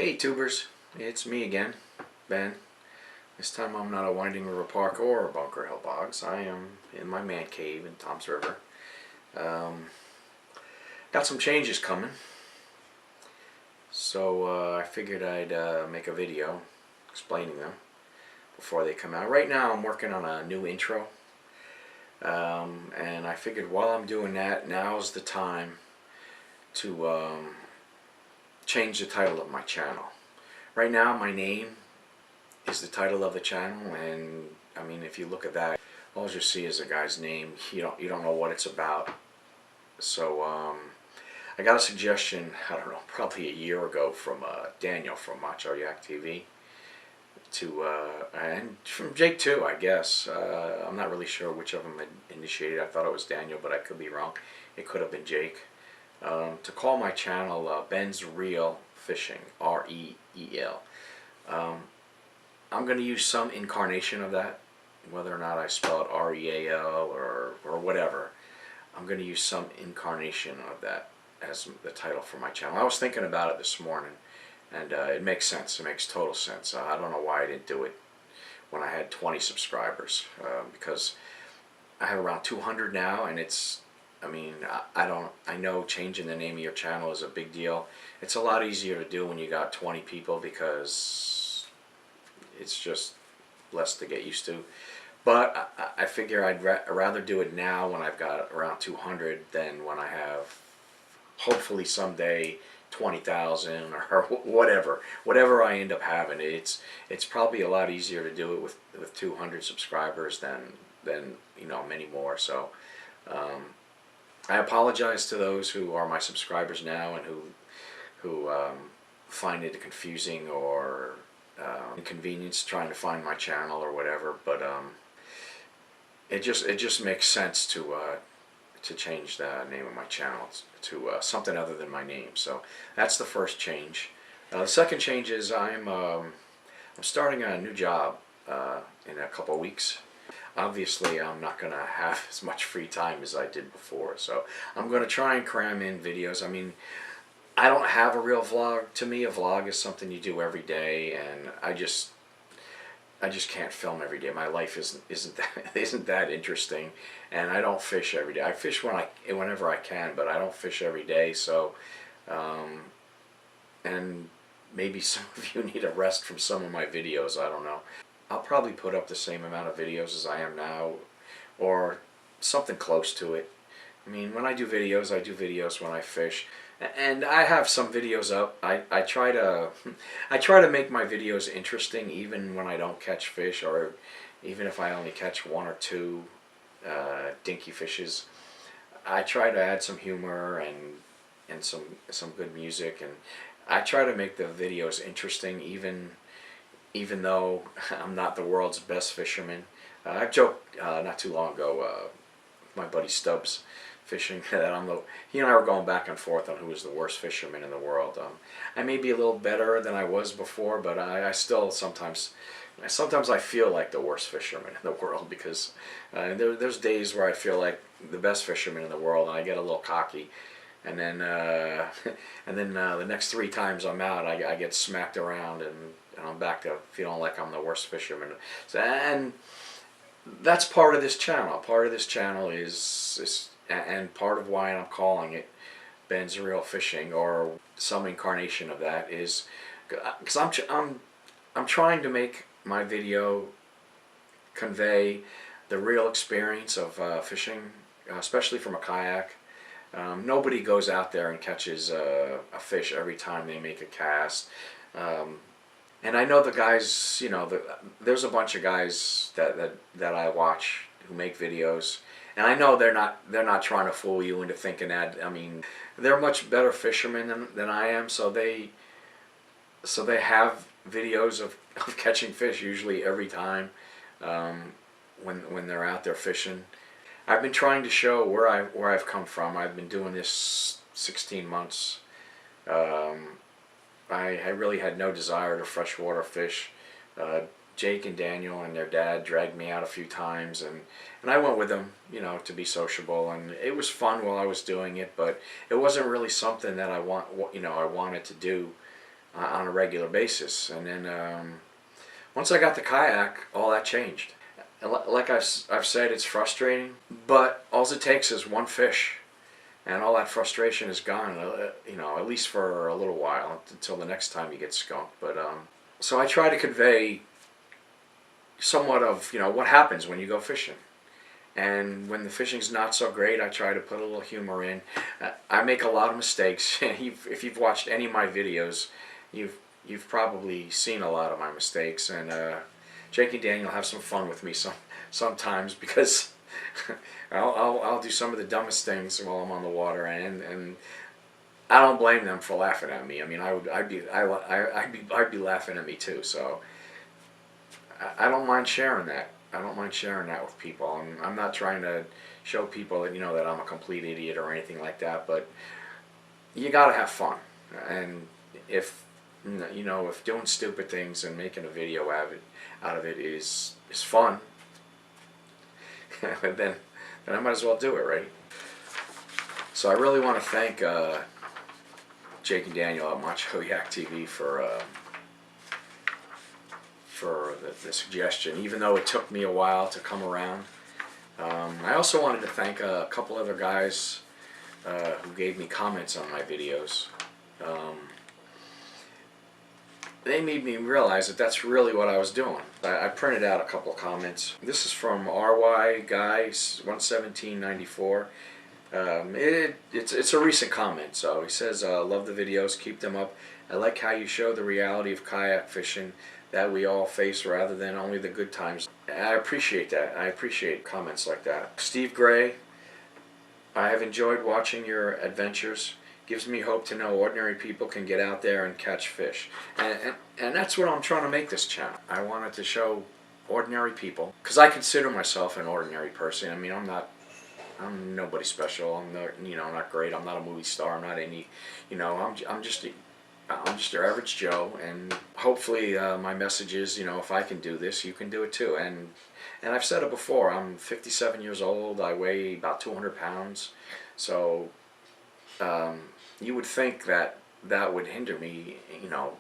Hey tubers, it's me again, Ben. This time I'm not at Winding River Park or Bunker Hill Bogs. I am in my man cave in Toms River. Um, got some changes coming, so I figured I'd make a video explaining them before they come out. Right now I'm working on a new intro, and I figured while I'm doing that, now's the time to change the title of my channel. Right now my name is the title of the channel, and I mean, if you look at that, all you see is a guy's name. You don't know what it's about. So I got a suggestion, I don't know, probably a year ago from Daniel from Macho Yak TV and from Jake too, I guess. I'm not really sure which of them had initiated. I thought it was Daniel, but I could be wrong. It could have been Jake. To call my channel Ben's Real Fishing, R-E-E-L. I'm going to use some incarnation of that, whether or not I spell it R-E-A-L or whatever. I'm going to use some incarnation of that as the title for my channel. I was thinking about it this morning, and it makes sense. It makes total sense. I don't know why I didn't do it when I had 20 subscribers, because I have around 200 now, and it's, I mean, I know changing the name of your channel is a big deal. It's a lot easier to do when you got 20 people because it's just less to get used to. But I figure I'd rather do it now when I've got around 200 than when I have, hopefully someday, 20,000 or whatever I end up having. It's probably a lot easier to do it with 200 subscribers than you know, many more. So I apologize to those who are my subscribers now and who find it confusing or inconvenience trying to find my channel or whatever, but it just makes sense to change the name of my channel to something other than my name. So that's the first change. The second change is I'm starting a new job in a couple of weeks. Obviously I'm not going to have as much free time as I did before, so I'm going to try and cram in videos. I mean, I don't have a real vlog. To me, a vlog is something you do every day, and I just can't film every day. My life isn't that interesting, and I don't fish every day. I fish whenever I can, but I don't fish every day. So, and maybe some of you need a rest from some of my videos. I don't know. I'll probably put up the same amount of videos as I am now, or something close to it. I mean, when I do videos when I fish. And I have some videos up. I try to make my videos interesting even when I don't catch fish, or even if I only catch one or two dinky fishes. I try to add some humor and some good music, and I try to make the videos interesting even though I'm not the world's best fisherman. I joked not too long ago with my buddy Stubbs fishing that he and I were going back and forth on who was the worst fisherman in the world. I may be a little better than I was before, but I still sometimes I feel like the worst fisherman in the world, because there's days where I feel like the best fisherman in the world, and I get a little cocky, and then the next 3 times I'm out, I get smacked around, and I'm back to feeling like I'm the worst fisherman. So, and that's part of this channel. Part of this channel is and part of why I'm calling it Ben's Real Fishing, or some incarnation of that, is because I'm trying to make my video convey the real experience of fishing, especially from a kayak. Nobody goes out there and catches a fish every time they make a cast. And I know the guys, you know, there's a bunch of guys that I watch who make videos, and I know they're not trying to fool you into thinking that. I mean, they're much better fishermen than I am, so they have videos of catching fish usually every time when they're out there fishing. I've been trying to show where I've come from. I've been doing this 16 months. I really had no desire to freshwater fish. Jake and Daniel and their dad dragged me out a few times, and I went with them, you know, to be sociable, and it was fun while I was doing it, but it wasn't really something that I wanted to do on a regular basis. And then once I got the kayak, all that changed. And like I've said, it's frustrating, but all it takes is one fish, and all that frustration is gone. You know, at least for a little while, until the next time you get skunked. But so I try to convey somewhat of, you know, what happens when you go fishing. And when the fishing's not so great, I try to put a little humor in. I make a lot of mistakes. If you've watched any of my videos, you've probably seen a lot of my mistakes. And Jake and Daniel have some fun with me sometimes, because I'll do some of the dumbest things while I'm on the water, and I don't blame them for laughing at me. I mean, I'd be laughing at me too. So I don't mind sharing that. I don't mind sharing that with people. I'm not trying to show people that, you know, that I'm a complete idiot or anything like that, but you gotta have fun. And if, you know, if doing stupid things and making a video out of it is fun, then I might as well do it, right? So I really want to thank Jake and Daniel at Macho Yak TV for the suggestion, even though it took me a while to come around. I also wanted to thank a couple other guys who gave me comments on my videos. They made me realize that that's really what I was doing. I printed out a couple of comments. This is from RY Guy 11794. It's a recent comment. So he says, "Love the videos, keep them up. I like how you show the reality of kayak fishing that we all face rather than only the good times." I appreciate that. I appreciate comments like that. Steve Gray, "I have enjoyed watching your adventures. Gives me hope to know ordinary people can get out there and catch fish." And that's what I'm trying to make this channel. I wanted to show ordinary people, because I consider myself an ordinary person. I mean, I'm nobody special. I'm not, you know, not great. I'm not a movie star. I'm not any, you know, I'm just your average Joe. And hopefully my message is, you know, if I can do this, you can do it too. And I've said it before, I'm 57 years old. I weigh about 200 pounds. So you would think that that would hinder me, you know,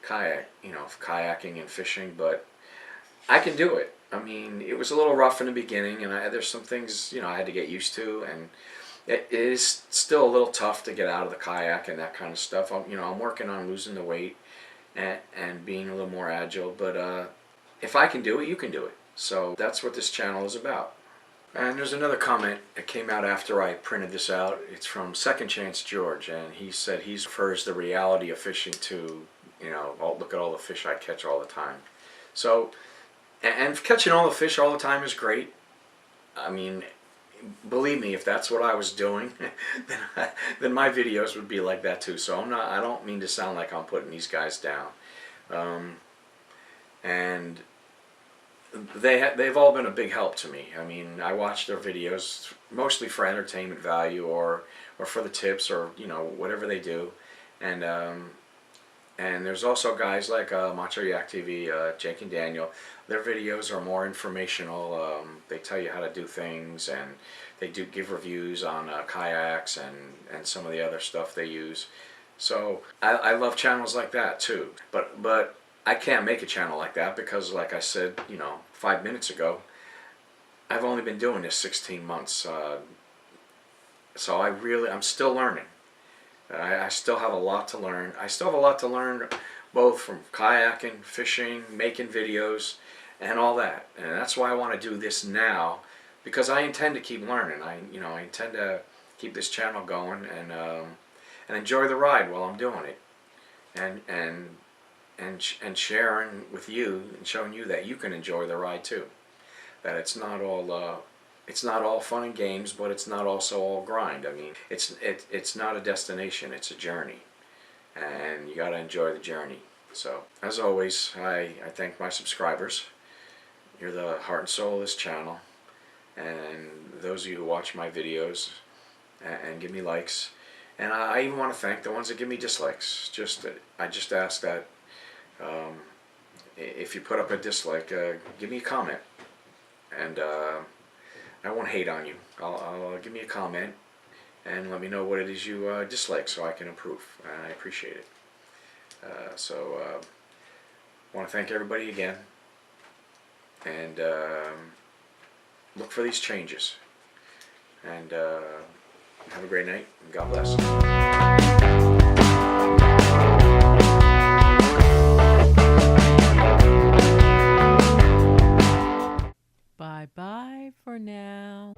kayaking and fishing, but I can do it. I mean, it was a little rough in the beginning, and there's some things, you know, I had to get used to, and it is still a little tough to get out of the kayak and that kind of stuff. I'm working on losing the weight and being a little more agile, but if I can do it, you can do it. So that's what this channel is about. And there's another comment that came out after I printed this out. It's from Second Chance George, and he said he prefers the reality of fishing to, you know, look at all the fish I catch all the time. So, and catching all the fish all the time is great. I mean, believe me, if that's what I was doing, then my videos would be like that too. So I don't mean to sound like I'm putting these guys down. And they've all been a big help to me. I mean, I watch their videos mostly for entertainment value or for the tips, or, you know, whatever they do. And there's also guys like Macho Yak TV, Jake and Daniel. Their videos are more informational. They tell you how to do things, and they do give reviews on kayaks and some of the other stuff they use. So I love channels like that too. But I can't make a channel like that because, like I said, you know, 5 minutes ago, I've only been doing this 16 months. So I'm still learning. I still have a lot to learn. I still have a lot to learn, both from kayaking, fishing, making videos, and all that. And that's why I want to do this now, because I intend to keep learning. I intend to keep this channel going and enjoy the ride while I'm doing it, and sharing with you and showing you that you can enjoy the ride too. That it's not all fun and games, but it's not also all grind. I mean, it's not a destination, it's a journey, and you got to enjoy the journey. So, as always, I thank my subscribers. You're the heart and soul of this channel, and those of you who watch my videos and give me likes. And I even want to thank the ones that give me dislikes. I just ask that if you put up a dislike, give me a comment, and I won't hate on you. I'll give me a comment and let me know what it is you dislike, so I can improve. I appreciate it. So want to thank everybody again, and look for these changes. And have a great night, and God bless. Bye-bye for now.